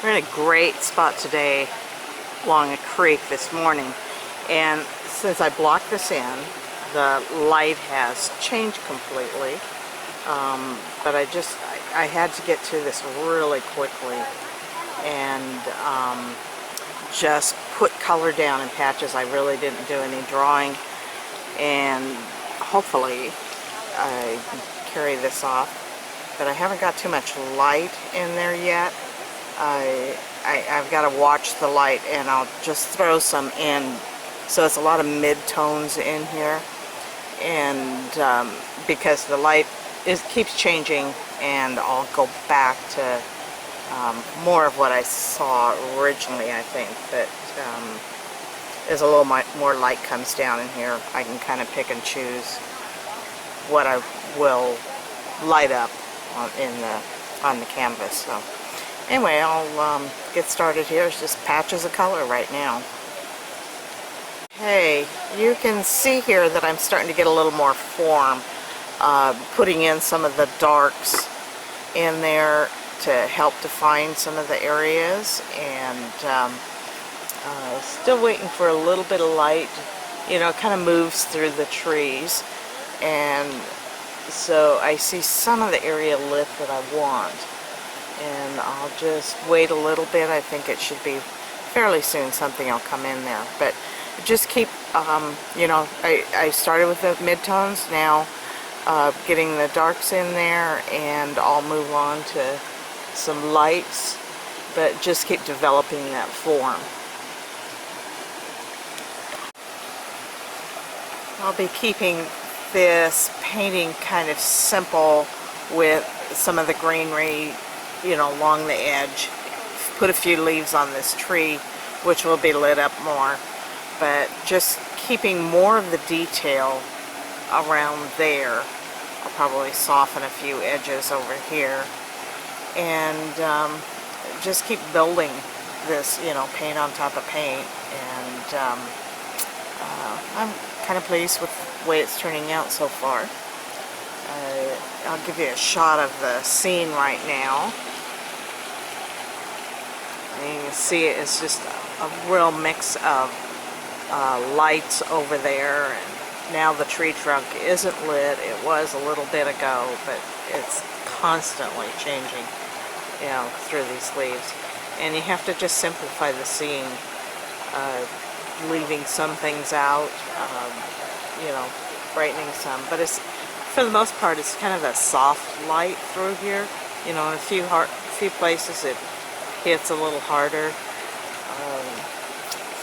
We're in a great spot today along a creek this morning, and since I blocked this in, the light has changed completely, but I had to get to this really quickly and just put color down in patches. I really didn't do any drawing, and hopefully I can carry this off, but I haven't got too much light in there yet. I've got to watch the light, and I'll just throw some in. So it's a lot of mid-tones in here, and because the light keeps changing, and I'll go back to more of what I saw originally. I think that as a little more light comes down in here, I can kind of pick and choose what I will light up on the canvas. So anyway, I'll get started here. It's just patches of color right now. Hey, you can see here that I'm starting to get a little more form, putting in some of the darks in there to help define some of the areas, and still waiting for a little bit of light. You know, it kind of moves through the trees, and so I see some of the area lit that I want, and I'll just wait a little bit. I think it should be fairly soon something will come in there, but just keep, you know, I started with the midtones, now getting the darks in there, and I'll move on to some lights, but just keep developing that form. I'll be keeping this painting kind of simple with some of the greenery, you know, along the edge. Put a few leaves on this tree, which will be lit up more, but just keeping more of the detail around there. I'll probably soften a few edges over here, and just keep building this, you know, paint on top of paint, and I'm kind of pleased with the way it's turning out so far. I'll give you a shot of the scene right now. And you can see it's just a real mix of lights over there, and now the tree trunk isn't lit. It was a little bit ago, but it's constantly changing, you know, through these leaves. And you have to just simplify the scene, leaving some things out, you know, brightening some, but it's, for the most part, it's kind of a soft light through here. You know, in a few places it hits a little harder.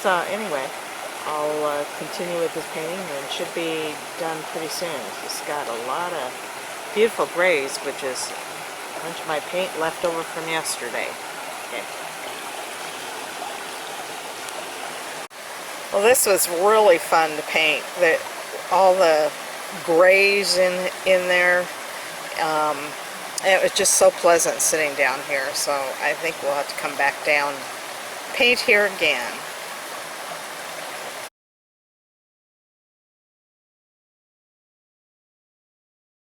So anyway, I'll continue with this painting, and it should be done pretty soon. It's got a lot of beautiful grays, which is a bunch of my paint left over from yesterday. Okay. Well, this was really fun to paint. All the grays in there. It was just so pleasant sitting down here, so I think we'll have to come back down, paint here again.